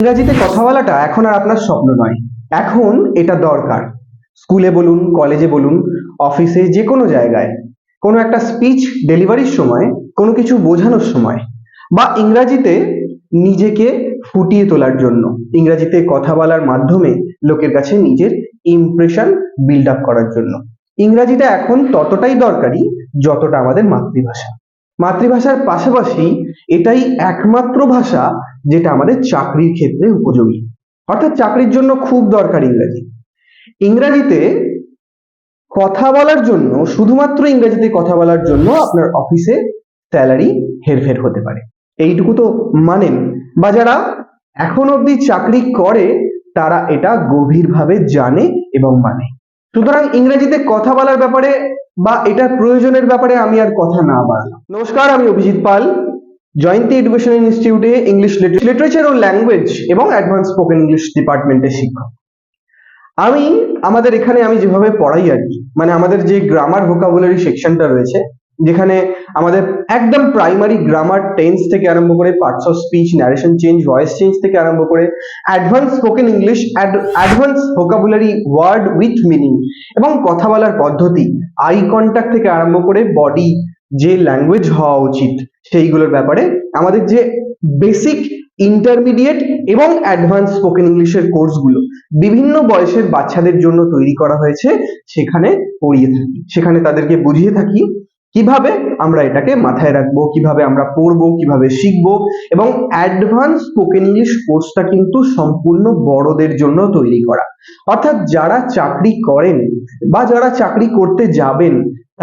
ইংরাজিতে কথা বলাটা এখন আর আপনার স্বপ্ন নয়, এখন এটা দরকার। স্কুলে বলুন, কলেজে বলুন, অফিসে, যে কোনো জায়গায় কোনো একটা স্পিচ ডেলিভারির সময়, কোনো কিছু বোঝানোর সময়, বা ইংরাজিতে নিজেকে ফুটিয়ে তোলার জন্য, ইংরাজিতে কথা বলার মাধ্যমে লোকের কাছে নিজের ইমপ্রেশন বিল্ড আপ করার জন্য ইংরাজিটা এখন ততটাই দরকারি যতটা আমাদের মাতৃভাষা। মাতৃভাষার পাশাপাশি এটাই একমাত্র ভাষা যেটা আমাদের চাকরির ক্ষেত্রে উপযোগী, অর্থাৎ চাকরির জন্য খুব দরকার ইংরাজি। ইংরাজিতে কথা বলার জন্য, শুধুমাত্র ইংরেজিতে কথা বলার জন্য আপনার অফিসে স্যালারি হেরফের হতে পারে, এইটুকু তো মানেন, বা যারা এখন অবধি চাকরি করে তারা এটা গভীরভাবে জানে এবং মানে। সুতরাং ইংরেজিতে কথা বলার ব্যাপারে বা এটার প্রয়োজনের ব্যাপারে আমি আর কথা না বাড়লাম। নমস্কার, আমি অভিজিৎ পাল, জয়ন্তী এডুকেশন ইনস্টিটিউটে ইংলিশ লিটারেচার ও ল্যাঙ্গুয়েজ এবং অ্যাডভান্স স্পোকেন ইংলিশ ডিপার্টমেন্টের শিক্ষক। আমাদের এখানে আমি যেভাবে পড়াই আর কি, মানে আমাদের যে গ্রামার ভোকাবুলারি সেকশনটা রয়েছে, যেখানে আমাদের একদম প্রাইমারি গ্রামার, টেন্স থেকে আরম্ভ করে parts of speech, narration change, voice change থেকে আরম্ভ করে advance spoken English, advance vocabulary, word with meaning এবং কথা বলার পদ্ধতি, আই কন্টাক্ট থেকে আরম্ভ করে বডি যে ল্যাঙ্গুয়েজ হওয়া উচিত সেইগুলোর ব্যাপারে আমাদের যে বেসিক, ইন্টারমিডিয়েট এবং অ্যাডভান্স স্পোকেন ইংলিশের কোর্সগুলো বিভিন্ন বয়সের বাচ্চাদের জন্য তৈরি করা হয়েছে, সেখানে পড়িয়ে থাকি, সেখানে তাদেরকে বুঝিয়ে থাকি কিভাবে আমরা এটাকে মাথায় রাখবো, কিভাবে আমরা পড়বো, কিভাবে শিখবো। এবং অ্যাডভান্স স্পোকেন ইংলিশ কোর্সটা কিন্তু সম্পূর্ণ বড়দের জন্য তৈরি করা, অর্থাৎ যারা চাকরি করেন বা যারা চাকরি করতে যাবেন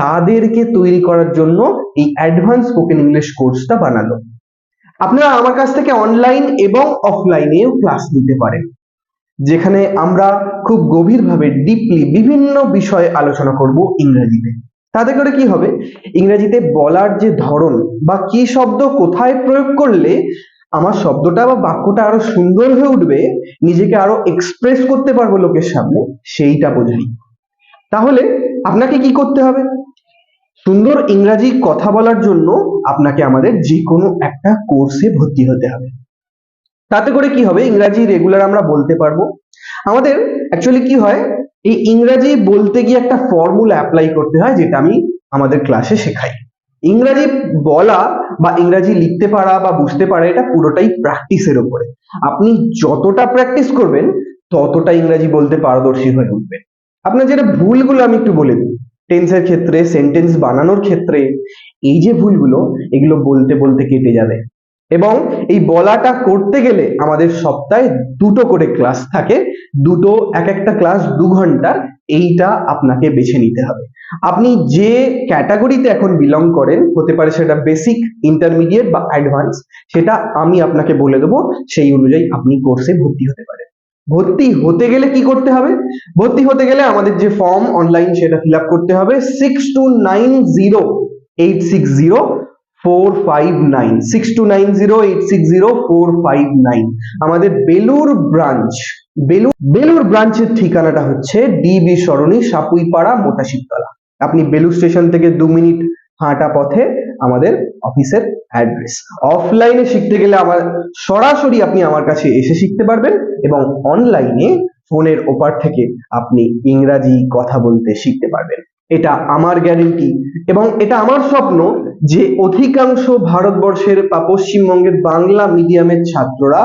তাদেরকে তৈরি করার জন্য এই অ্যাডভান্স স্পোকেন ইংলিশ কোর্সটা বানানো। আপনারা আমার কাছ থেকে অনলাইন এবং অফলাইনেও ক্লাস নিতে পারেন, যেখানে আমরা খুব গভীরভাবে ডিপলি বিভিন্ন বিষয়ে আলোচনা করব ইংরেজিতে। তাতে করে কি হবে, ইংরেজিতে বলার যে ধরন বা কি শব্দ কোথায় প্রয়োগ করলে আমার শব্দটা বা বাক্যটা আরো সুন্দর হয়ে উঠবে, নিজেকে আরো এক্সপ্রেস করতে পারবো লোকের সামনে, সেইটা বোঝাই। তাহলে আপনাকে কি করতে হবে? সুন্দর ইংরাজি কথা বলার জন্য আপনাকে আমাদের যে কোনো একটা কোর্সে ভর্তি হতে হবে। তাতে করে কি হবে, ইংরাজি রেগুলার আমরা বলতে পারবো। আমাদের অ্যাকচুয়ালি কি হয়, এই ইংরাজি বলতে গিয়ে একটা ফর্মুলা অ্যাপ্লাই করতে হয়, যেটা আমি আমাদের ক্লাসে শেখাই। ইংরাজি বলা বা ইংরাজি লিখতে পারা বা বুঝতে পারা এটা পুরোটাই প্র্যাকটিসের উপরে। আপনি যতটা প্র্যাকটিস করবেন ততটা ইংরাজি বলতে পারদর্শী হয়ে উঠবেন। আপনার যেটা ভুলগুলো আমি একটু বলে দিই, টেন্সের ক্ষেত্রে, সেন্টেন্স বানানোর ক্ষেত্রে, এই যে ভুলগুলো, এগুলো বলতে বলতে কেটে যাবে। এবং এই বলাটা করতে গেলে আমাদের সপ্তাহে দুটো করে ক্লাস থাকে, দুটো, এক একটা ক্লাস 2 ঘন্টার। এইটা আপনাকে বেছে নিতে হবে। আপনি যে ক্যাটাগরিতে এখন বিলং করেন, হতে পারে সেটা বেসিক, ইন্টারমিডিয়েট বা অ্যাডভান্স, সেটা আমি আপনাকে বলে দেবো, সেই অনুযায়ী আপনি কোর্সে ভর্তি হতে পারেন। ভর্তি হতে গেলে কি করতে হবে? ভর্তি হতে গেলে আমাদের যে ফর্ম অনলাইন, সেটা ফিল আপ করতে হবে 6290860459, 6290860459। আমাদের বেলুর ব্রাঞ্চের ঠিকানাটা হচ্ছে ডিবি সরণি, সাপুইপাড়া, মোটাশিবতলা। আপনি বেলুর স্টেশন থেকে 2 মিনিট হাঁটা পথে আমাদের অফিসের অ্যাড্রেস। অফলাইনে শিখতে গেলে সরাসরি আপনি আমার কাছে এসে শিখতে পারবেন, এবং অনলাইনে ফোনের ওপার থেকে আপনি ইংরাজি কথা বলতে শিখতে পারবেন। এটা আমার গ্যারেন্টি এবং এটা আমার স্বপ্ন যে অধিকাংশ ভারতবর্ষের বা পশ্চিমবঙ্গের বাংলা মিডিয়ামের ছাত্ররা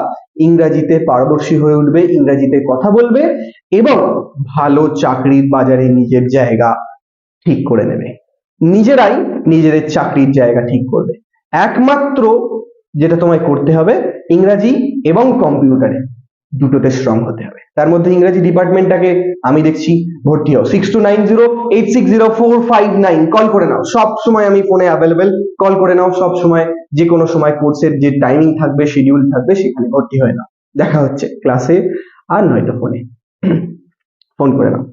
ইংরাজিতে পারদর্শী হয়ে উঠবে, ইংরাজিতে কথা বলবে এবং ভালো চাকরির বাজারে নিজের জায়গা ঠিক করে নেবে, নিজেরাই নিজেদের চাকরির জায়গা ঠিক করবে। একমাত্র যেটা তোমায় করতে হবে, ইংরাজি এবং কম্পিউটারে দুটোতে স্ট্রং হতে হবে। তার মধ্যে ইংরেজি ডিপার্টমেন্টটাকে আমি দেখছি ভর্তি হও। 6290860459 কল করে নাও, সব সময় আমি ফোনে অ্যাভেলেবেল, কল করে নাও সব সময়, যে কোনো সময় কোর্সের যে টাইমিং থাকবে, শিডিউল থাকবে, সেখানে ভর্তি হয়ে নাও। দেখা হচ্ছে ক্লাসে আর নয়তো ফোনে, ফোন করে নাও।